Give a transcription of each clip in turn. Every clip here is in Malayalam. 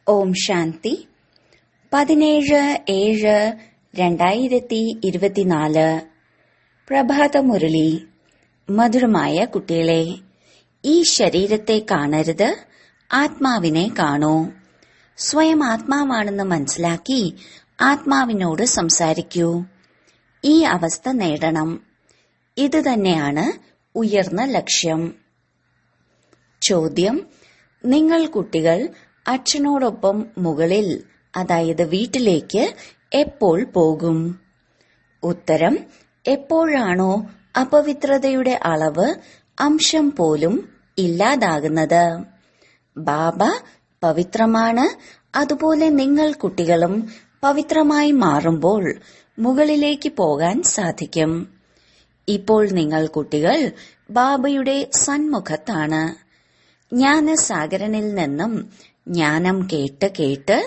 ഓം ശാന്തി 17/7/2024 പ്രഭാതമുരളി. മധുരമായ കുട്ടികളെ, ഈ ശരീരത്തെ കാണരുത്, ആത്മാവിനെ കാണൂ. സ്വയം ആത്മാവാണെന്ന് മനസ്സിലാക്കി ആത്മാവിനോട് സംസാരിക്കൂ. ഈ അവസ്ഥ നേടണം. ഇത് തന്നെയാണ് ഉയർന്ന ലക്ഷ്യം. ചോദ്യം: നിങ്ങൾ കുട്ടികൾ അച്ഛനോടൊപ്പം മുകളിൽ, അതായത് വീട്ടിലേക്ക് എപ്പോൾ പോകും? ഉത്തരം: എപ്പോഴാണോ അപവിത്രതയുടെ അളവ് അംശം പോലും ഇല്ലാതാകുന്നത്. ബാബ പവിത്രമാണ്, അതുപോലെ നിങ്ങൾ കുട്ടികളും പവിത്രമായി മാറുമ്പോൾ മുകളിലേക്ക് പോകാൻ സാധിക്കും. ഇപ്പോൾ നിങ്ങൾ കുട്ടികൾ ബാബയുടെ സന്മുഖത്താണ്. ജ്ഞാനസാഗരനിൽ നിന്നും ജ്ഞാനം കേട്ട് കേട്ട്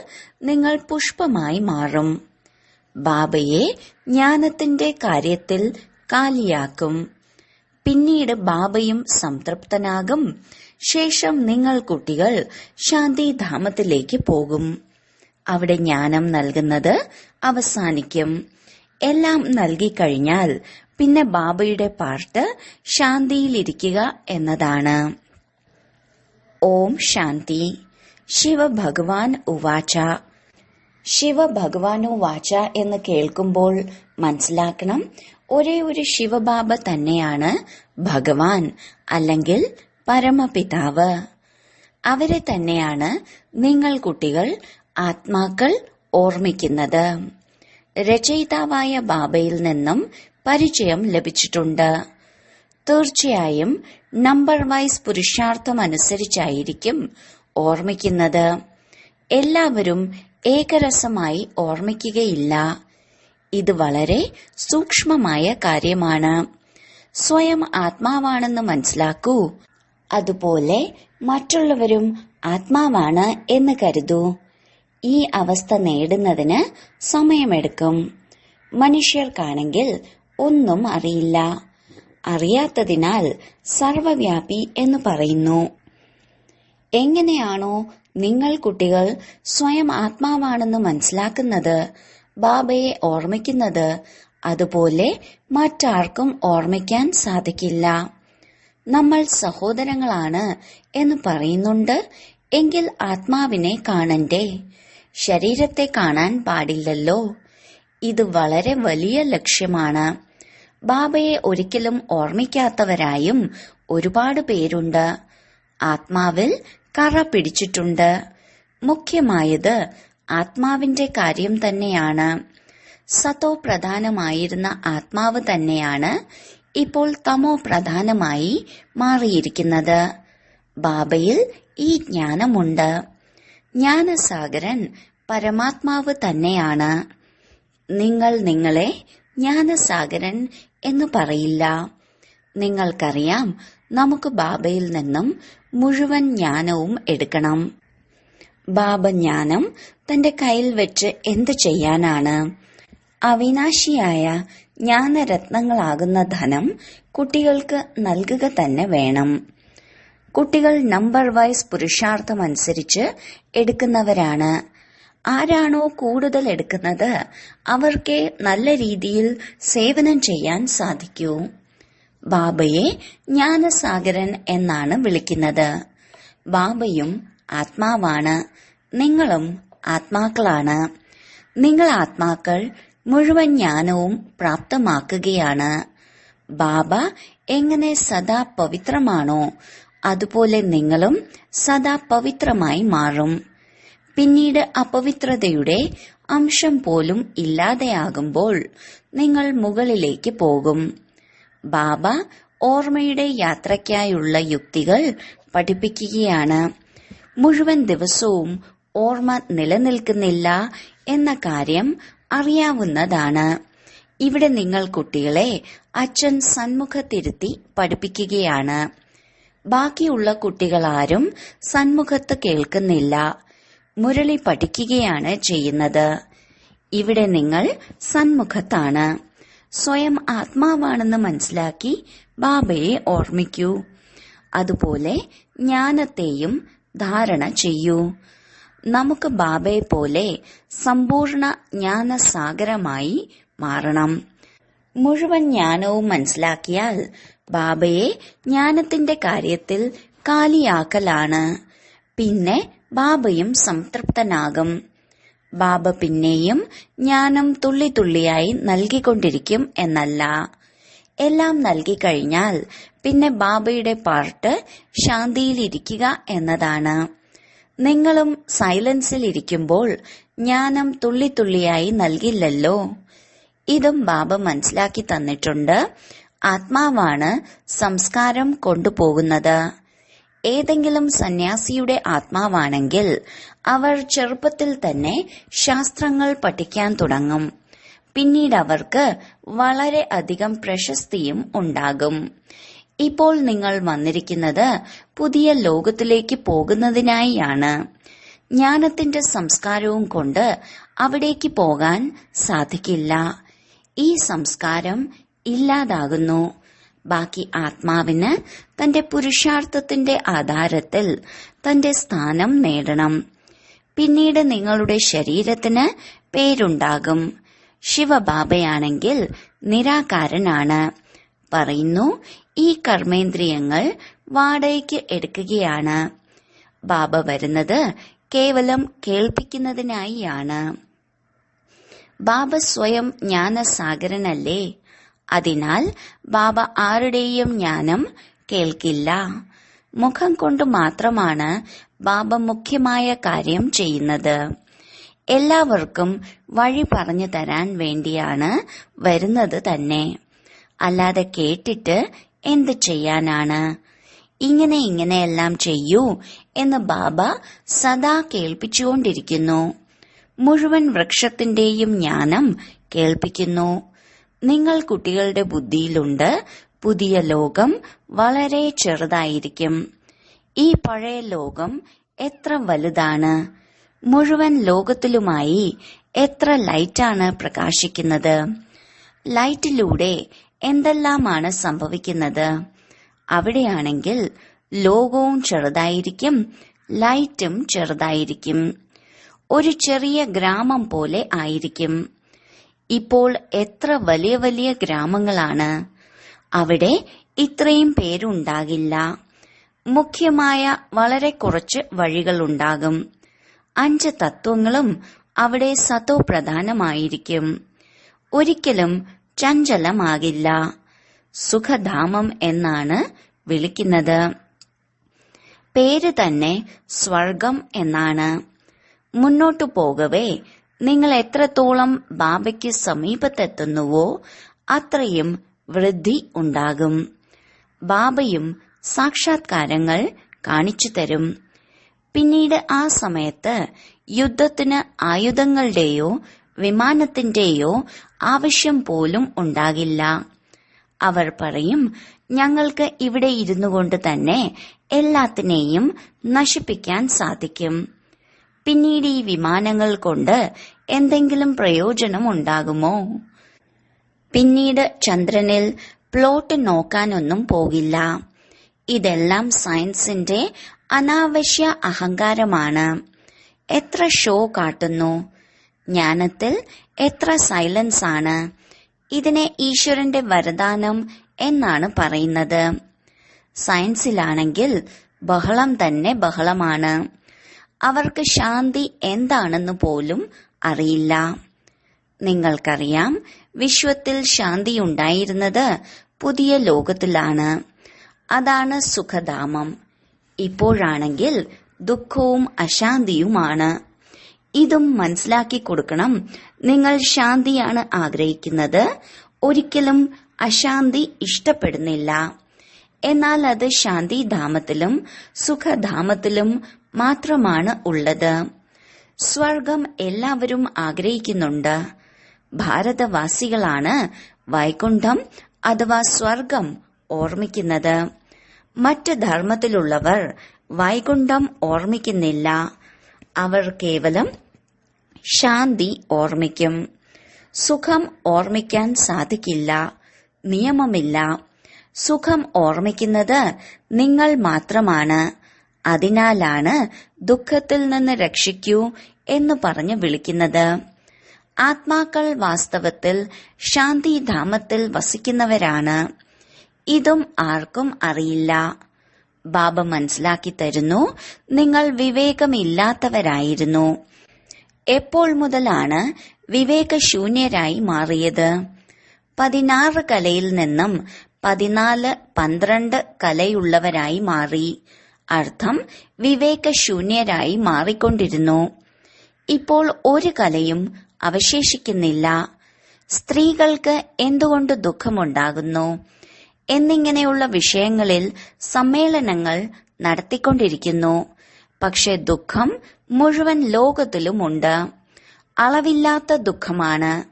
നിങ്ങൾ പുഷ്പമായി മാറും. ബാബയെ ജ്ഞാനത്തിന്റെ കാര്യത്തിൽ കാലിയാക്കും. പിന്നീട് ബാബയും സംതൃപ്തനാകും. ശേഷം നിങ്ങൾ കുട്ടികൾ ശാന്തിധാമത്തിലേക്ക് പോകും. അവിടെ ജ്ഞാനം നൽകുന്നത് അവസാനിക്കും. എല്ലാം നൽകിക്കഴിഞ്ഞാൽ പിന്നെ ബാബയുടെ പാർട്ട് ശാന്തിയിലിരിക്കുക എന്നതാണ്. ഓം ശാന്തി. ശിവഭഗവാൻ ഉവാച. ശിവഭഗവാനു വാച എന്ന് കേൾക്കുമ്പോൾ മനസ്സിലാക്കണം, ഒരേ ഒരു ശിവബാബ തന്നെയാണ് ഭഗവാൻ, അല്ലെങ്കിൽ പരമപിതാവ്. അവരെ തന്നെയാണ് നിങ്ങൾ കുട്ടികൾ ആത്മാക്കൾ ഓർമ്മിക്കുന്നത്. രചയിതാവായ ബാബയിൽ നിന്നും പരിചയം ലഭിച്ചിട്ടുണ്ട്. തീർച്ചയായും നമ്പർ വൈസ് പുരുഷാർത്ഥം അനുസരിച്ചായിരിക്കും ഓർമ്മിക്കുന്നത്. എല്ലാവരും ഏകരസമായി ഓർമ്മിക്കുകയില്ല. ഇത് വളരെ സൂക്ഷ്മമായ കാര്യമാണ്. സ്വയം ആത്മാവാണെന്ന് മനസ്സിലാക്കൂ. അതുപോലെ മറ്റുള്ളവരും ആത്മാവാണ് എന്ന് കരുതൂ. ഈ അവസ്ഥ നേടുന്നതിന് സമയമെടുക്കും. മനുഷ്യർക്കാണെങ്കിൽ ഒന്നും അറിയില്ല. അറിയാത്തതിനാൽ സർവവ്യാപി എന്ന് പറയുന്നു. എങ്ങനെയാണോ നിങ്ങൾ കുട്ടികൾ സ്വയം ആത്മാവാണെന്ന് മനസ്സിലാക്കുന്നത്, ബാബയെ ഓർമ്മിക്കുന്നത്, അതുപോലെ മറ്റാർക്കും ഓർമ്മിക്കാൻ സാധിക്കില്ല. നമ്മൾ സഹോദരങ്ങളാണ് എന്ന് പറയുന്നുണ്ട്, എങ്കിൽ ആത്മാവിനെ കാണണ്ടേ? ശരീരത്തെ കാണാൻ പാടില്ലല്ലോ. ഇത് വളരെ വലിയ ലക്ഷ്യമാണ്. ബാബയെ ഒരിക്കലും ഓർമ്മിക്കാത്തവരായും ഒരുപാട് പേരുണ്ട്. ആത്മാവിൽ കറ പിടിച്ചിട്ടുണ്ട്. മുഖ്യമായത് ആത്മാവിന്റെ കാര്യം തന്നെയാണ്. സതോ പ്രധാനമായിരുന്ന ആത്മാവ് തന്നെയാണ് ഇപ്പോൾ തമോ പ്രധാനമായി മാറിയിരിക്കുന്നത്. ബാബയിൽ ഈ ജ്ഞാനമുണ്ട്. ജ്ഞാനസാഗരൻ പരമാത്മാവ് തന്നെയാണ്. നിങ്ങൾ നിങ്ങളെ ജ്ഞാനസാഗരൻ എന്ന് പറയില്ല. നിങ്ങൾക്കറിയാം, നമുക്ക് ബാബയിൽ നിന്നും മുഴുവൻ ജ്ഞാനവും എടുക്കണം. ബാബ ജ്ഞാനം തന്റെ കയ്യിൽ വെച്ച് എന്ത് ചെയ്യാനാണ്? അവിനാശിയായ ജ്ഞാനരത്നങ്ങളാകുന്ന ധനം കുട്ടികൾക്ക് നൽകുക തന്നെ വേണം. കുട്ടികൾ നമ്പർ വൈസ് പുരുഷാർത്ഥമനുസരിച്ച് എടുക്കുന്നവരാണ്. ആരാണോ കൂടുതൽ എടുക്കുന്നത് അവർക്കേ നല്ല രീതിയിൽ സേവനം ചെയ്യാൻ സാധിക്കൂ. ബാബയെ ജ്ഞാനസാഗരൻ എന്നാണ് വിളിക്കുന്നത്. ബാബയും ആത്മാവാണ്. നിങ്ങളും ആത്മാക്കളാണ്. നിങ്ങൾ ആത്മാക്കൾ മുഴുവൻ ജ്ഞാനവും പ്രാപ്തമാക്കുകയാണ്. ബാബ എങ്ങനെ സദാ പവിത്രമാണോ, അതുപോലെ നിങ്ങളും സദാ പവിത്രമായി മാറും. പിന്നീട് അപവിത്രതയുടെ അംശം പോലും ഇല്ലാതെയാകുമ്പോൾ നിങ്ങൾ മുകളിലേക്ക് പോകും. ബാബ ഓർമ്മയുടെ യാത്രയ്ക്കായുള്ള യുക്തികൾ പഠിപ്പിക്കുകയാണ്. മുഴുവൻ ദിവസവും ഓർമ്മ നിലനിൽക്കുന്നില്ല എന്ന കാര്യം അറിയാവുന്നതാണ്. ഇവിടെ നിങ്ങൾ കുട്ടികളെ അച്ഛൻ സന്മുഖത്തിരുത്തി പഠിപ്പിക്കുകയാണ്. ബാക്കിയുള്ള കുട്ടികളാരും സന്മുഖത്ത് കേൾക്കുന്നില്ല. മുരളി പഠിക്കുകയാണ് ചെയ്യുന്നത്. ഇവിടെ നിങ്ങൾ സന്മുഖത്താണ്. സ്വയം ആത്മാവാണെന്ന് മനസ്സിലാക്കി ബാബയെ ഓർമ്മിക്കൂ. അതുപോലെ ജ്ഞാനത്തെയും ധാരണ ചെയ്യൂ. നമുക്ക് ബാബയെ പോലെ സമ്പൂർണ്ണ ജ്ഞാനസാഗരമായി മാറണം. മുഴുവൻ ജ്ഞാനവും മനസ്സിലാക്കിയാൽ ബാബയെ ജ്ഞാനത്തിന്റെ കാര്യത്തിൽ കാലിയാക്കലാണ്. പിന്നെ ബാബയും സംതൃപ്തനാകും. ബാബ പിന്നെയും ജ്ഞാനം തുള്ളി തുള്ളിയായി നൽകിക്കൊണ്ടിരിക്കും എന്നല്ല. എല്ലാം നൽകിക്കഴിഞ്ഞാൽ പിന്നെ ബാബയുടെ പാർട്ട് ശാന്തിയിലിരിക്കുക എന്നതാണ്. നിങ്ങളും സൈലൻസിൽ ഇരിക്കുമ്പോൾ ജ്ഞാനം തുള്ളി തുള്ളിയായി നൽകില്ലല്ലോ. ഇതും ബാബ മനസ്സിലാക്കി തന്നിട്ടുണ്ട്. ആത്മാവാണ് സംസ്കാരം കൊണ്ടുപോകുന്നത്. ഏതെങ്കിലും സന്യാസിയുടെ ആത്മാവാണെങ്കിൽ അവർ ചെറുപ്പത്തിൽ തന്നെ ശാസ്ത്രങ്ങൾ പഠിക്കാൻ തുടങ്ങും. പിന്നീട് അവർക്ക് വളരെ അധികം പ്രശസ്തിയും ഉണ്ടാകും. ഇപ്പോൾ നിങ്ങൾ വന്നിരിക്കുന്നത് പുതിയ ലോകത്തിലേക്ക് പോകുന്നതിനായാണ്. ജ്ഞാനത്തിന്റെ സംസ്കാരവും കൊണ്ട് അവിടേക്ക് പോകാൻ സാധിക്കില്ല. ഈ സംസ്കാരം ഇല്ലാതാകുന്നു. ബാക്കി ആത്മാവിന് തന്റെ പുരുഷാർത്ഥത്തിന്റെ ആധാരത്തിൽ തന്റെ സ്ഥാനം നേടണം. പിന്നീട് നിങ്ങളുടെ ശരീരത്തിന് പേരുണ്ടാകും. ശിവബാബയാണെങ്കിൽ നിരാകാരനാണ്. പറയുന്നു, ഈ കർമ്മേന്ദ്രിയങ്ങൾ വാടകയ്ക്ക് എടുക്കുകയാണ്. ബാബ വരുന്നത് കേവലം കേൾപ്പിക്കുന്നതിനായിയാണ്. ബാബ സ്വയം ജ്ഞാനസാഗരനല്ലേ. അതിനാൽ ബാബ ആരുടെയും ജ്ഞാനം കേൾക്കില്ല. മുഖം കൊണ്ട് മാത്രമാണ് ബാബ മുഖ്യമായ കാര്യം ചെയ്യുന്നത്. എല്ലാവർക്കും വഴി പറഞ്ഞു തരാൻ വേണ്ടിയാണ് വരുന്നത് തന്നെ. അല്ലാതെ കേട്ടിട്ട് എന്ത് ചെയ്യാനാണ്? ഇങ്ങനെയെല്ലാം ചെയ്യൂ എന്ന് ബാബ സദാ കേൾപ്പിച്ചുകൊണ്ടിരിക്കുന്നു. മുഴുവൻ വൃക്ഷത്തിന്റെയും ജ്ഞാനം കേൾപ്പിക്കുന്നു. നിങ്ങൾ കുട്ടികളുടെ ബുദ്ധിയിലുണ്ട്, പുതിയ ലോകം വളരെ ചെറുതായിരിക്കും. ഈ പഴയ ലോകം എത്ര വലുതാണ്! മുഴുവൻ ലോകത്തിലുമായി എത്ര ലൈറ്റാണ് പ്രകാശിക്കുന്നത്! ലൈറ്റിലൂടെ എന്തെല്ലാമാണ് സംഭവിക്കുന്നത്! അവിടെയാണെങ്കിൽ ലോകവും ചെറുതായിരിക്കും, ലൈറ്റും ചെറുതായിരിക്കും. ഒരു ചെറിയ ഗ്രാമം പോലെ ആയിരിക്കും. ഇപ്പോൾ എത്ര വലിയ വലിയ ഗ്രാമങ്ങളാണ്! അവിടെ ഇത്രയും പേരുണ്ടാകില്ല. മുഖ്യമായ വളരെ കുറച്ച് വഴികളുണ്ടാകും. 5 തത്വങ്ങളും അവിടെ സതോ പ്രധാനമായിരിക്കും. ഒരിക്കലും ചഞ്ചലമാകില്ല. സുഖധാമം എന്നാണ് വിളിക്കുന്നത്. പേര് തന്നെ സ്വർഗം എന്നാണ്. മുന്നോട്ടു പോകവേ നിങ്ങൾ എത്രത്തോളം ബാബയ്ക്ക് സമീപത്തെത്തുന്നുവോ അത്രയും വൃദ്ധി ഉണ്ടാകും. ബാബയും സാക്ഷാത്കാരങ്ങൾ കാണിച്ചു തരും. പിന്നീട് ആ സമയത്ത് യുദ്ധത്തിന് ആയുധങ്ങളുടെയോ വിമാനത്തിന്റെയോ ആവശ്യം പോലും ഉണ്ടാകില്ല. അവർ പറയും, ഞങ്ങൾക്ക് ഇവിടെ ഇരുന്നു കൊണ്ട് തന്നെ എല്ലാത്തിനെയും നശിപ്പിക്കാൻ സാധിക്കും. പിന്നീട് ഈ വിമാനങ്ങൾ കൊണ്ട് എന്തെങ്കിലും പ്രയോജനം ഉണ്ടാകുമോ? പിന്നീട് ചന്ദ്രനിൽ പ്ലോട്ട് നോക്കാനൊന്നും പോകില്ല. ഇതെല്ലാം സയൻസിന്റെ അനാവശ്യ അഹങ്കാരമാണ്. എത്ര ഷോ കാട്ടുന്നു! ജ്ഞാനത്തിൽ എത്ര സൈലൻസ് ആണ്! ഇതിനെ ഈശ്വരന്റെ വരദാനം എന്നാണ് പറയുന്നത്. സയൻസിലാണെങ്കിൽ ബഹളം തന്നെ ബഹളമാണ്. അവർക്ക് ശാന്തി എന്താണെന്ന് പോലും അറിയില്ല. നിങ്ങൾക്കറിയാം, വിശ്വത്തിൽ ശാന്തിയുണ്ടായിരുന്നത് പുതിയ ലോകത്തിലാണ്. അതാണ് സുഖധാമം. ഇപ്പോഴാണെങ്കിൽ ദുഃഖവും അശാന്തിയുമാണ്. ഇതും മനസ്സിലാക്കി കൊടുക്കണം. നിങ്ങൾ ശാന്തിയാണ് ആഗ്രഹിക്കുന്നത്, ഒരിക്കലും അശാന്തി ഇഷ്ടപ്പെടുന്നില്ല. എന്നാൽ അത് ശാന്തിധാമത്തിലും സുഖധാമത്തിലും മാത്രമാണ് ഉള്ളത്. സ്വർഗം എല്ലാവരും ആഗ്രഹിക്കുന്നുണ്ട്. ഭാരതവാസികളാണ് വൈകുണ്ഠം അഥവാ സ്വർഗം ഓർമ്മിക്കുന്നത്. മറ്റ് ധർമ്മത്തിലുള്ളവർ വൈകുണ്ഠം ഓർമ്മിക്കുന്നില്ല. അവർ കേവലം ശാന്തി ഓർമ്മിക്കും. സുഖം ഓർമ്മിക്കാൻ സാധിക്കില്ല. നിയമമില്ല. സുഖം ഓർമ്മിക്കുന്നത് നിങ്ങൾ മാത്രമാണ്. അതിനാലാണ് ദുഃഖത്തിൽ നിന്ന് രക്ഷിക്കൂ എന്ന് പറഞ്ഞ് വിളിക്കുന്നത്. ആത്മാക്കൾ വാസ്തവത്തിൽ ശാന്തിധാമത്തിൽ വസിക്കുന്നവരാണ്. ഇതും ആർക്കും അറിയില്ല. ബാബ മനസ്സിലാക്കി തരുന്നു, നിങ്ങൾ വിവേകമില്ലാത്തവരായിരുന്നു. എപ്പോൾ മുതലാണ് വിവേകശൂന്യരായി മാറിയത്? 16 കലയിൽ നിന്നും 14-12 കലയുള്ളവരായി മാറി. അർത്ഥം വിവേകശൂന്യരായി മാറിക്കൊണ്ടിരുന്നു. ഇപ്പോൾ ഒരു കലയും അവശേഷിക്കുന്നില്ല. സ്ത്രീകൾക്ക് എന്തുകൊണ്ട് ദുഃഖമുണ്ടാകുന്നു എന്നിങ്ങനെയുള്ള വിഷയങ്ങളിൽ സമ്മേളനങ്ങൾ നടത്തിക്കൊണ്ടിരിക്കുന്നു. പക്ഷെ ദുഃഖം മുഴുവൻ ലോകത്തിലുമുണ്ട്. അളവില്ലാത്ത ദുഃഖമാണ്.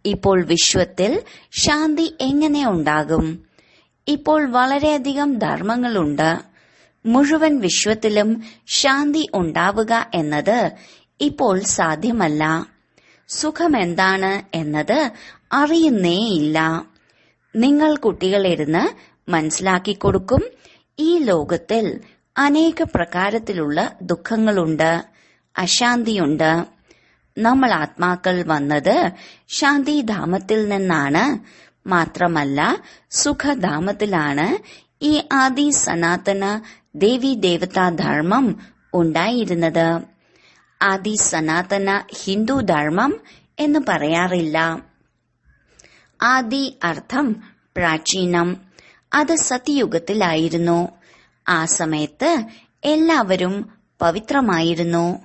ഇപ്പോൾ വിശ്വത്തിൽ ശാന്തി എങ്ങനെ ഉണ്ടാകും? ഇപ്പോൾ വളരെയധികം ധർമ്മങ്ങളുണ്ട്. മുഴുവൻ വിശ്വത്തിലും ശാന്തി ഉണ്ടാവുക എന്നത് ഇപ്പോൾ സാധ്യമല്ല. സുഖമെന്താണ് എന്നത് അറിയുന്നേയില്ല. നിങ്ങൾ കുട്ടികളിരുന്ന് മനസ്സിലാക്കിക്കൊടുക്കും. ഈ ലോകത്തിൽ അനേക പ്രകാരത്തിലുള്ള ദുഃഖങ്ങളുണ്ട്, അശാന്തിയുണ്ട്. നമ്മൾ ആത്മാക്കൾ വന്നത് ശാന്തിധാമത്തിൽ നിന്നാണ്. മാത്രമല്ല സുഖധാമത്തിലാണ് ഈ ആദി സനാതന ദേവി ദേവതാ ധർമ്മം ഉണ്ടായിരുന്നത്. ആദി സനാതന ഹിന്ദു ധർമ്മം എന്ന് പറയാറില്ല. ആദി അർത്ഥം പ്രാചീനം. അത് സത്യയുഗത്തിലായിരുന്നു. ആ സമയത്ത് എല്ലാവരും പവിത്രമായിരുന്നു.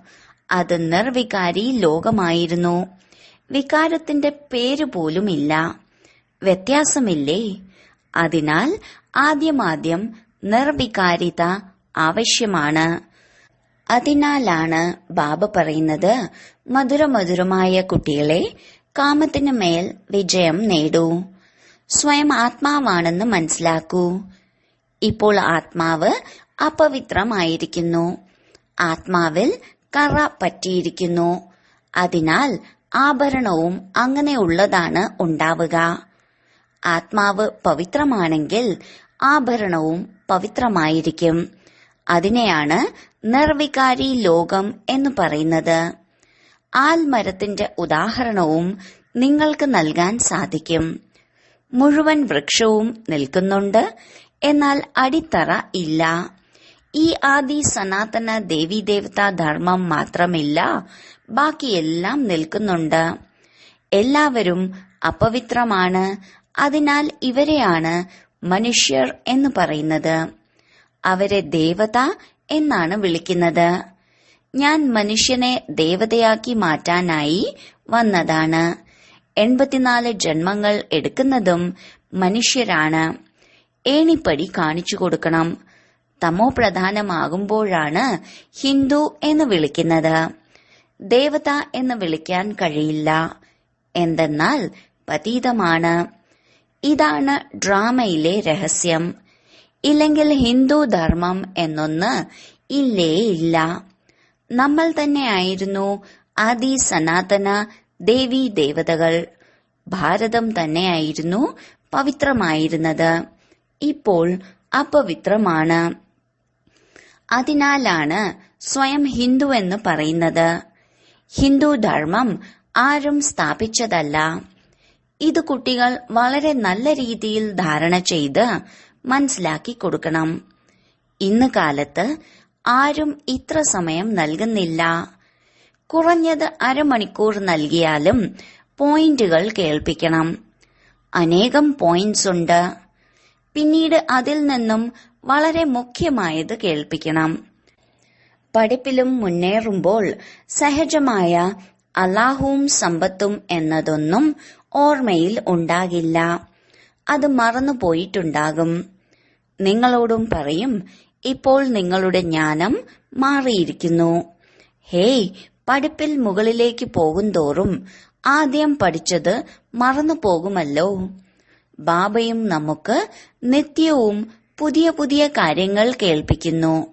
അത് നിർവികാരി ലോകമായിരുന്നു. വികാരത്തിന്റെ പേര് പോലുമില്ല. വ്യത്യാസമില്ലേ? അതിനാൽ ആദ്യമാദ്യം നിർവികാരിത ആവശ്യമാണ്. അതിനാലാണ് ബാബ പറയുന്നത്, മധുരമധുരമായ കുട്ടികളെ, കാമത്തിനു മേൽ വിജയം നേടൂ. സ്വയം ആത്മാവാണെന്ന് മനസ്സിലാക്കൂ. ഇപ്പോൾ ആത്മാവ് അപവിത്രമായിരിക്കുന്നു. ആത്മാവിൽ കറ പറ്റിയിരിക്കുന്നു. അതിനാൽ ആഭരണവും അങ്ങനെയുള്ളതാണ് ഉണ്ടാവുക. ആത്മാവ് പവിത്രമാണെങ്കിൽ ആഭരണവും പവിത്രമായിരിക്കും. അതിനെയാണ് നിർവികാരി ലോകം എന്ന് പറയുന്നത്. ആൽമരത്തിന്റെ ഉദാഹരണവും നിങ്ങൾക്ക് നൽകാൻ സാധിക്കും. മുഴുവൻ വൃക്ഷവും നിൽക്കുന്നുണ്ട്, എന്നാൽ അടിത്തറ ഇല്ല. ഈ ആദി സനാതന ദേവീദേവതാ ധർമ്മം മാത്രമില്ല, ബാക്കിയെല്ലാം നിൽക്കുന്നുണ്ട്. എല്ലാവരും അപവിത്രമാണ്. അതിനാൽ ഇവരെയാണ് മനുഷ്യർ എന്ന് പറയുന്നത്. അവരെ ദേവത എന്നാണ് വിളിക്കുന്നത്. ഞാൻ മനുഷ്യനെ ദേവതയാക്കി മാറ്റാനായി വന്നതാണ്. 84 ജന്മങ്ങൾ എടുക്കുന്നതും മനുഷ്യരാണ്. ഏണിപ്പടി കാണിച്ചു കൊടുക്കണം. തമോ പ്രധാനമാകുമ്പോഴാണ് ഹിന്ദു എന്ന് വിളിക്കുന്നത്. ദേവത എന്ന് വിളിക്കാൻ കഴിയില്ല. എന്തെന്നാൽ പതീതമാണ്. ഇതാണ് ഡ്രാമയിലെ രഹസ്യം. ഇല്ലെങ്കിൽ ഹിന്ദു ധർമ്മം എന്നൊന്ന് ഇല്ലേ ഇല്ല. നമ്മൾ തന്നെയായിരുന്നു ആദി സനാതന ദേവീ ദേവതകൾ. ഭാരതം തന്നെയായിരുന്നു പവിത്രമായിരുന്നത്. ഇപ്പോൾ അപവിത്രമാണ്. അതിനാലാണ് സ്വയം ഹിന്ദു എന്ന് പറയുന്നത്. ഹിന്ദു ധർമ്മം ആരും സ്ഥാപിച്ചതല്ല. ഇത് കുട്ടികൾ വളരെ നല്ല രീതിയിൽ ധാരണ ചെയ്ത് മനസ്സിലാക്കി കൊടുക്കണം. ഇന്ന് കാലത്ത് ആരും ഇത്ര സമയം നൽകുന്നില്ല. കുറഞ്ഞത് അരമണിക്കൂർ നൽകിയാലും പോയിന്റുകൾ കേൾപ്പിക്കണം. അനേകം പോയിന്റ്സ് ഉണ്ട്. പിന്നീട് അതിൽ നിന്നും വളരെ മുഖ്യമായത് കേൾപ്പിക്കണം. പഠിപ്പിലും മുന്നേറുമ്പോൾ സഹജമായ അല്ലാഹുവും സമ്പത്തും എന്നതൊന്നും ഓർമ്മയിൽ ഉണ്ടാകില്ല. അത് മറന്നുപോയിട്ടുണ്ടാകും. നിങ്ങളോടും പറയും, ഇപ്പോൾ നിങ്ങളുടെ ജ്ഞാനം മാറിയിരിക്കുന്നു. ഹേയ്, പഠിപ്പിൽ മുകളിലേക്ക് പോകുന്തോറും ആദ്യം പഠിച്ചത് മറന്നു പോകുമല്ലോ. ബാബയും നമുക്ക് നിത്യവും പുതിയ പുതിയ കാര്യങ്ങൾ കേൾപ്പിക്കുന്നു.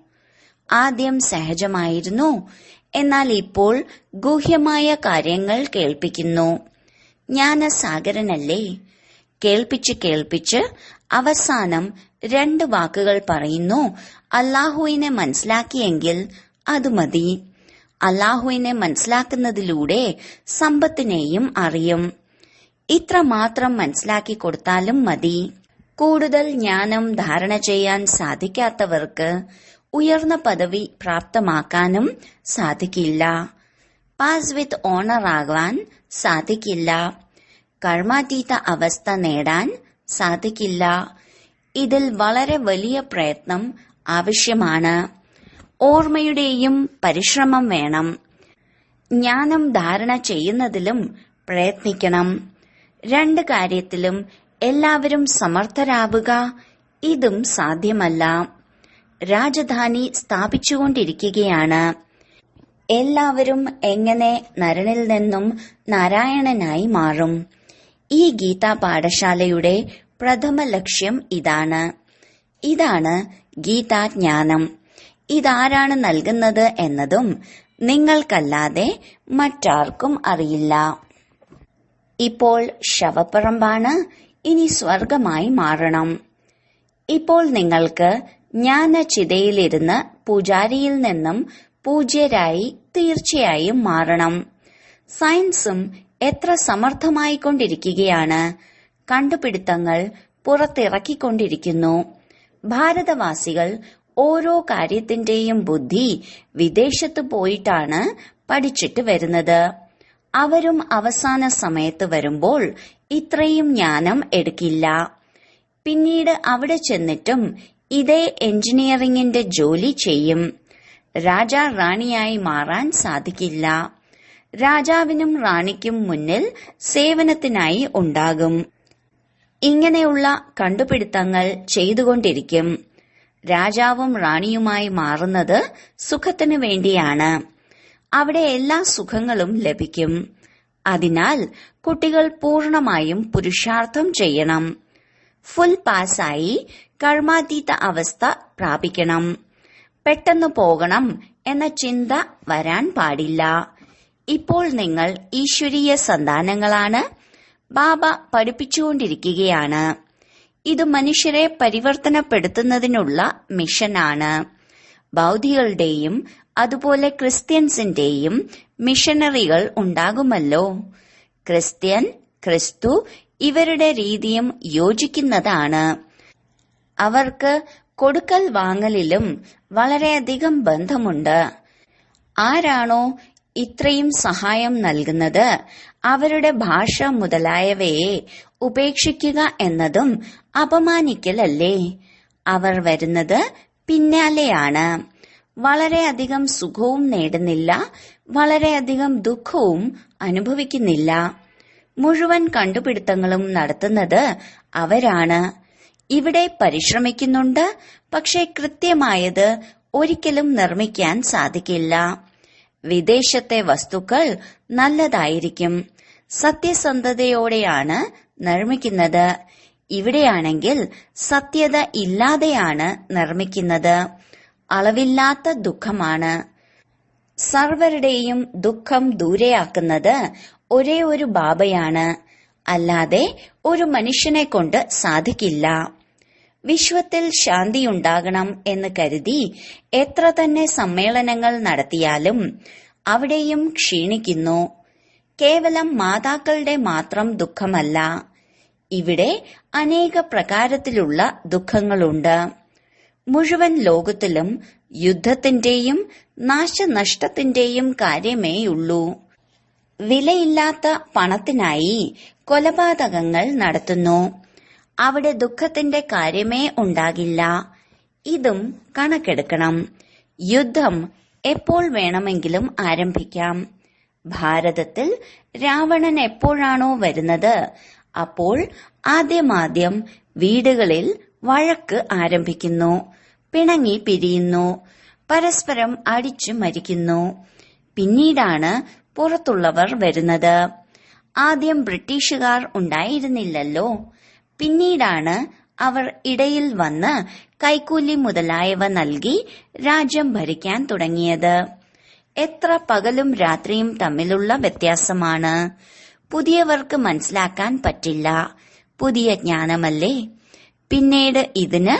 ആദ്യം സഹജമായിരുന്നു, എന്നാൽ ഇപ്പോൾ ഗൂഹ്യമായ കാര്യങ്ങൾ കേൾപ്പിക്കുന്നു. ജ്ഞാനസാഗരനല്ലേ? കേൾപ്പിച്ച് കേൾപ്പിച്ച് അവസാനം 2 വാക്കുകൾ പറയുന്നു, അല്ലാഹുവിനെ മനസ്സിലാക്കിയെങ്കിൽ അത് മതി. അല്ലാഹുവിനെ മനസ്സിലാക്കുന്നതിലൂടെ സമ്പത്തിനെയും അറിയും. ഇത്ര മാത്രം മനസ്സിലാക്കി കൊടുത്താലും മതി. കൂടുതൽ ജ്ഞാനം ധാരണ ചെയ്യാൻ സാധിക്കാത്തവർക്ക് ഉയർന്ന പദവി പ്രാപ്തമാക്കാനും സാധിക്കില്ല. പാസ് വിത്ത് ഓണർ ആകാൻ സാധിക്കില്ല. കർമാതീത അവസ്ഥ നേടാൻ സാധിക്കില്ല. ഇതിൽ വളരെ വലിയ പ്രയത്നം ആവശ്യമാണ്. ഓർമ്മയുടെയും പരിശ്രമം വേണം. ജ്ഞാനം ധാരണ ചെയ്യുന്നതിലും പ്രയത്നിക്കണം. 2 കാര്യത്തിലും എല്ലാവരും സമർത്ഥരാവുക ഇതും സാധ്യമല്ല. രാജധാനി സ്ഥാപിച്ചുകൊണ്ടിരിക്കുകയാണ്. എല്ലാവരും എങ്ങനെ നരനിൽ നിന്നും നാരായണനായി മാറും? ഈ ഗീതാ പാഠശാലയുടെ പ്രഥമ ലക്ഷ്യം ഇതാണ്. ഇതാണ് ഗീതാജ്ഞാനം. ഇതാരാണ് നൽകുന്നത് എന്നതും നിങ്ങൾക്കല്ലാതെ മറ്റാർക്കും അറിയില്ല. ഇപ്പോൾ ശവപ്പറമ്പാണ്, ഇനി സ്വർഗമായി മാറണം. ഇപ്പോൾ നിങ്ങൾക്ക് ജ്ഞാനചിതയിലിരുന്ന് പൂജാരിയിൽ നിന്നും പൂജ്യരായി തീർച്ചയായും മാറണം. സയൻസും എത്ര സമർത്ഥമായിക്കൊണ്ടിരിക്കുകയാണ്. കണ്ടുപിടുത്തങ്ങൾ പുറത്തിറക്കിക്കൊണ്ടിരിക്കുന്നു. ഭാരതവാസികൾ ഓരോ കാര്യത്തിന്റെയും ബുദ്ധി വിദേശത്ത് പോയിട്ടാണ് പഠിച്ചിട്ട് വരുന്നത്. അവരും അവസാന സമയത്ത് വരുമ്പോൾ ഇത്രയും ജ്ഞാനം എടുക്കില്ല. പിന്നീട് അവിടെ ചെന്നിട്ടും ഇതേ എഞ്ചിനീയറിംഗിന്റെ ജോലി ചെയ്യും. രാജാ റാണിയായി മാറാൻ സാധിക്കില്ല. രാജാവിനും റാണിക്കും മുന്നിൽ സേവനത്തിനായി ഉണ്ടാകും. ഇങ്ങനെയുള്ള കണ്ടുപിടുത്തങ്ങൾ ചെയ്തുകൊണ്ടിരിക്കും. രാജാവും റാണിയുമായി മാറുന്നത് സുഖത്തിനു വേണ്ടിയാണ്. അവിടെ എല്ലാ സുഖങ്ങളും ലഭിക്കും. അതിനാൽ കുട്ടികൾ പൂർണമായും പുരുഷാർത്ഥം ചെയ്യണം. ഫുൾ പാസ്സായി കർമാതീത അവസ്ഥ പ്രാപിക്കണം. പെട്ടെന്ന് പോകണം എന്ന ചിന്ത വരാൻ പാടില്ല. ഇപ്പോൾ നിങ്ങൾ ഈശ്വരീയ സന്താനങ്ങളാണ്. ബാബ പഠിപ്പിച്ചുകൊണ്ടിരിക്കുകയാണ്. ഇത് മനുഷ്യരെ പരിവർത്തനപ്പെടുത്തുന്നതിനുള്ള മിഷനാണ്. ബൗദ്ധികളുടെയും അതുപോലെ ക്രിസ്ത്യൻസിന്റെയും മിഷനറികൾ ഉണ്ടാകുമല്ലോ. ക്രിസ്ത്യൻ, ക്രിസ്തു ഇവരുടെ രീതിയും യോജിക്കുന്നതാണ്. അവർക്ക് കൊടുക്കൽ വാങ്ങലിലും വളരെയധികം ബന്ധമുണ്ട്. ആരാണോ ഇത്രയും സഹായം നൽകുന്നത് അവരുടെ ഭാഷ മുതലായവയെ ഉപേക്ഷിക്കുക എന്നതും അപമാനിക്കലല്ലേ? അവർ വരുന്നത് പിന്നാലെയാണ്. വളരെയധികം സുഖവും നേടുന്നില്ല, വളരെയധികം ദുഃഖവും അനുഭവിക്കുന്നില്ല. മുഴുവൻ കണ്ടുപിടുത്തങ്ങളും നടത്തുന്നത് അവരാണ്. ഇവിടെ പരിശ്രമിക്കുന്നുണ്ട്, പക്ഷേ കൃത്യമായത് ഒരിക്കലും നിർമ്മിക്കാൻ സാധിക്കില്ല. വിദേശത്തെ വസ്തുക്കൾ നല്ലതായിരിക്കും, സത്യസന്ധതയോടെയാണ് നിർമ്മിക്കുന്നത്. ഇവിടെയാണെങ്കിൽ സത്യത ഇല്ലാതെയാണ് നിർമ്മിക്കുന്നത്. അളവില്ലാത്ത ദുഃഖമാണ്. സർവരുടെയും ദുഃഖം ദൂരെയാക്കുന്നത് ഒരേ ഒരു ബാബയാണ്, അല്ലാതെ ഒരു മനുഷ്യനെ കൊണ്ട് സാധിക്കില്ല. വിശ്വത്തിൽ ശാന്തിയുണ്ടാകണം എന്ന് കരുതി എത്ര തന്നെ സമ്മേളനങ്ങൾ നടത്തിയാലും അവിടെയും ക്ഷീണിക്കുന്നു. കേവലം മാതാക്കളുടെ മാത്രം ദുഃഖമല്ല, ഇവിടെ അനേക പ്രകാരത്തിലുള്ള ദുഃഖങ്ങളുണ്ട്. മുഴുവൻ ലോകത്തിലും യുദ്ധത്തിന്റെയും നാശനഷ്ടത്തിന്റെയും കാര്യമേയുള്ളൂ. വിലയില്ലാത്ത പണത്തിനായി കൊലപാതകങ്ങൾ നടത്തുന്നു. അവിടെ ദുഃഖത്തിന്റെ കാര്യമേ ഉണ്ടാകില്ല. ഇതും കണക്കെടുക്കണം. യുദ്ധം എപ്പോൾ വേണമെങ്കിലും ആരംഭിക്കാം. ഭാരതത്തിൽ രാവണൻ എപ്പോഴാണോ വരുന്നത് അപ്പോൾ ആദ്യമാദ്യം വീടുകളിൽ വഴക്ക് ആരംഭിക്കുന്നു, പിണങ്ങി പിരിയുന്നു, പരസ്പരം അടിച്ചു മരിക്കുന്നു. പിന്നീടാണ് പുറത്തുള്ളവർ വരുന്നത്. ആദ്യം ബ്രിട്ടീഷുകാർ ഉണ്ടായിരുന്നില്ലല്ലോ. പിന്നീടാണ് അവർ ഇടയിൽ വന്ന് കൈക്കൂലി മുതലായവ നൽകി രാജ്യം ഭരിക്കാൻ തുടങ്ങിയത്. എത്ര പകലും രാത്രിയും തമ്മിലുള്ള വ്യത്യാസമാണ്. പുതിയവർക്ക് മനസ്സിലാക്കാൻ പറ്റില്ല. പുതിയ ജ്ഞാനമല്ലേ. പിന്നീട് ഇതിന്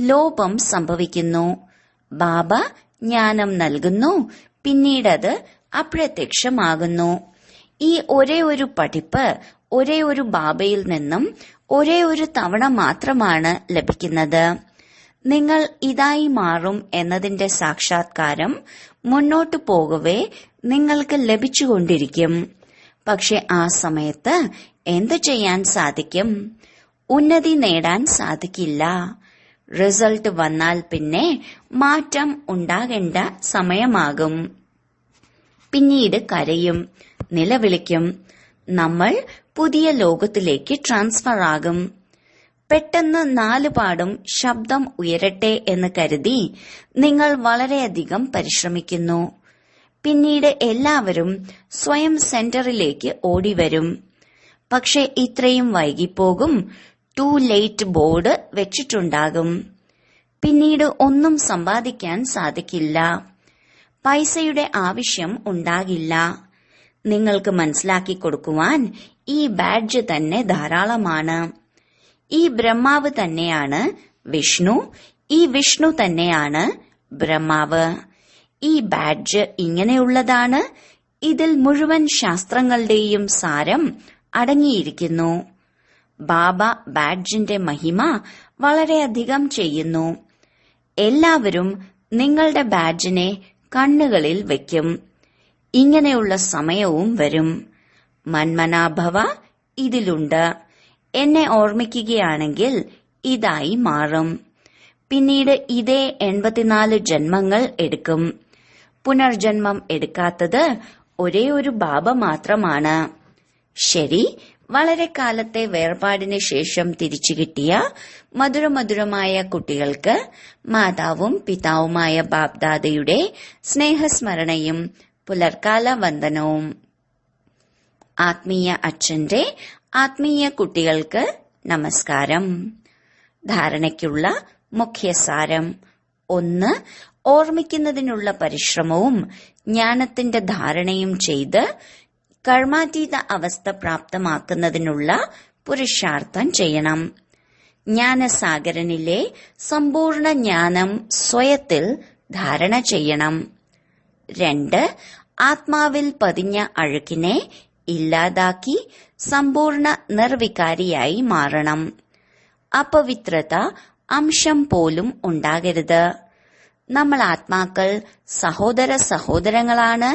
ലോപം സംഭവിക്കുന്നു. ബാബ ജ്ഞാനം നൽകുന്നു, പിന്നീടത് അപ്രത്യക്ഷമാകുന്നു. ഈ ഒരേ ഒരു പഠിപ്പ് ഒരേ ഒരു ബാബയിൽ നിന്നും ഒരേ ഒരു തവണ മാത്രമാണ് ലഭിക്കുന്നത്. നിങ്ങൾ ഇതായി മാറും എന്നതിന്റെ സാക്ഷാത്കാരം മുന്നോട്ടു പോകവേ നിങ്ങൾക്ക് ലഭിച്ചുകൊണ്ടിരിക്കും. പക്ഷെ ആ സമയത്ത് എന്ത് ചെയ്യാൻ സാധിക്കും? ഉന്നതി നേടാൻ സാധിക്കില്ല. റിസൾട്ട് വന്നാൽ പിന്നെ മാറ്റം ഉണ്ടാകേണ്ട സമയമാകും. പിന്നീട് കരയും, നിലവിളിക്കും. നമ്മൾ പുതിയ ലോകത്തിലേക്ക് ട്രാൻസ്ഫർ ആകും. പെട്ടെന്ന് 4 പാടും ശബ്ദം ഉയരട്ടെ എന്ന് കരുതി നിങ്ങൾ വളരെയധികം പരിശ്രമിക്കുന്നു. പിന്നീട് എല്ലാവരും സ്വയം സെന്ററിലേക്ക് ഓടിവരും. പക്ഷെ ഇത്രയും വൈകിപ്പോകും. ടു ലേറ്റ് ബോർഡ് വെച്ചിട്ടുണ്ടാകും. പിന്നീട് ഒന്നും സമ്പാദിക്കാൻ സാധിക്കില്ല. പൈസയുടെ ആവശ്യം ഉണ്ടാകില്ല. നിങ്ങൾക്ക് മനസ്സിലാക്കി കൊടുക്കുവാൻ ഈ ബാഡ്ജ് തന്നെ ധാരാളമാണ്. ഈ ബ്രഹ്മാവ് തന്നെയാണ് വിഷ്ണു, ഈ വിഷ്ണു തന്നെയാണ് ബ്രഹ്മാവ്. ഈ ബാഡ്ജ് ഇങ്ങനെയുള്ളതാണ്. ഇതിൽ മുഴുവൻ ശാസ്ത്രങ്ങളുടെയും സാരം അടങ്ങിയിരിക്കുന്നു. ബാബ ബാഡ്ജിന്റെ മഹിമ വളരെയധികം ചെയ്യുന്നു. എല്ലാവരും നിങ്ങളുടെ ബാഡ്ജിനെ കണ്ണുകളിൽ വയ്ക്കും. ഇങ്ങനെയുള്ള സമയവും വരും. മന്മനാഭവ ഇതിലുണ്ട്. എന്നെ ഓർമ്മിക്കുകയാണെങ്കിൽ ഇതായി മാറും. പിന്നീട് ഇതേ 84 ജന്മങ്ങൾ എടുക്കും. പുനർജന്മം എടുക്കാത്തത് ഒരേ ഒരു ബാബ മാത്രമാണ്. ശരി, വളരെ കാലത്തെ വേർപാടിന് ശേഷം തിരിച്ചു കിട്ടിയ മധുരമധുരമായ കുട്ടികൾക്ക് മാതാവും പിതാവുമായ ബാബ്ദാദയുടെ സ്നേഹസ്മരണയും പുലർക്കാല വന്ദനവും. ആത്മീയ അച്ഛന്റെ ആത്മീയ കുട്ടികൾക്ക് നമസ്കാരം. ധാരണയ്ക്കുള്ള മുഖ്യസാരം: 1. ഓർമ്മിക്കുന്നതിനുള്ള പരിശ്രമവും ജ്ഞാനത്തിന്റെ ധാരണയും ചെയ്ത് കർമാതീത അവസ്ഥ പ്രാപ്തമാക്കുന്നതിനുള്ള പുരുഷാർത്ഥം ചെയ്യണം. ജ്ഞാനസാഗരനിലെ സമ്പൂർണ്ണ ജ്ഞാനം സ്വയത്തിൽ ധാരണ ചെയ്യണം. 2. ആത്മാവിൽ പതിഞ്ഞ അഴുക്കിനെ ഇല്ലാതാക്കി സമ്പൂർണ്ണ നിർവികാരിയായി മാറണം. അപവിത്രത അംശം പോലും ഉണ്ടാകരുത്. നമ്മൾ ആത്മാക്കൾ സഹോദര സഹോദരങ്ങളാണ്.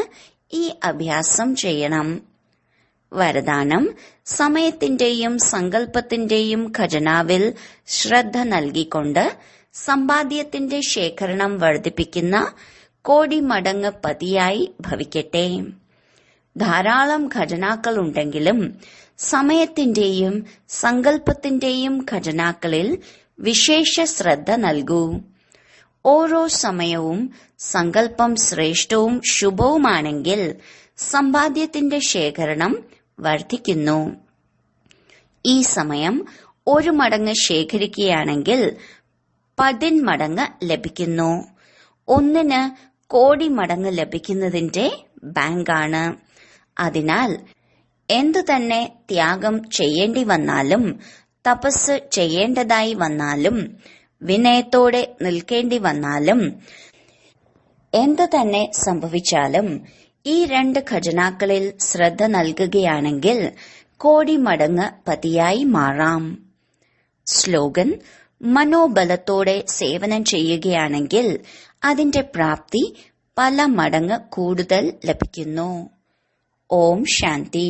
ഈ അഭ്യാസം ചെയ്യണം. വരദാനം: സമയത്തിന്റെയും സങ്കല്പത്തിന്റെയും ഖജനാവിൽ ശ്രദ്ധ നൽകിക്കൊണ്ട് സമ്പാദ്യത്തിന്റെ ശേഖരണം വർദ്ധിപ്പിക്കുന്ന കോടി മടങ്ങ് പതിയായി ഭവിക്കട്ടെ. ധാരാളം ഖജനാക്കൾ ഉണ്ടെങ്കിലും സമയത്തിന്റെയും സങ്കല്പത്തിന്റെയും ഖജനാക്കളിൽ വിശേഷ ശ്രദ്ധ നൽകൂ. ഓരോ സമയവും സങ്കല്പം ശ്രേഷ്ഠവും ശുഭവുമാണെങ്കിൽ സമ്പാദ്യത്തിന്റെ ശേഖരണം വർദ്ധിക്കുന്നു. ഈ സമയം 1 മടങ്ങ് ശേഖരിക്കുകയാണെങ്കിൽ 10 മടങ്ങ് ലഭിക്കുന്നു. 1 കോടി മടങ്ങ് ലഭിക്കുന്നതിന്റെ ബാങ്കാണ്. അതിനാൽ എന്തു തന്നെ ത്യാഗം ചെയ്യേണ്ടി വന്നാലും, തപസ് ചെയ്യേണ്ടതായി വന്നാലും, വിനയത്തോടെ നിൽക്കേണ്ടി വന്നാലും, എന്തു തന്നെ സംഭവിച്ചാലും ഈ 2 ഖജനാക്കളിൽ ശ്രദ്ധ നൽകുകയാണെങ്കിൽ കോടി മടങ്ങ് പതിയായി മാറാം. സ്ലോഗൻ: മനോബലത്തോടെ സേവനം ചെയ്യുകയാണെങ്കിൽ അതിന്റെ പ്രാപ്തി പല മടങ്ങ് കൂടുതൽ ലഭിക്കുന്നു. ഓം ശാന്തി.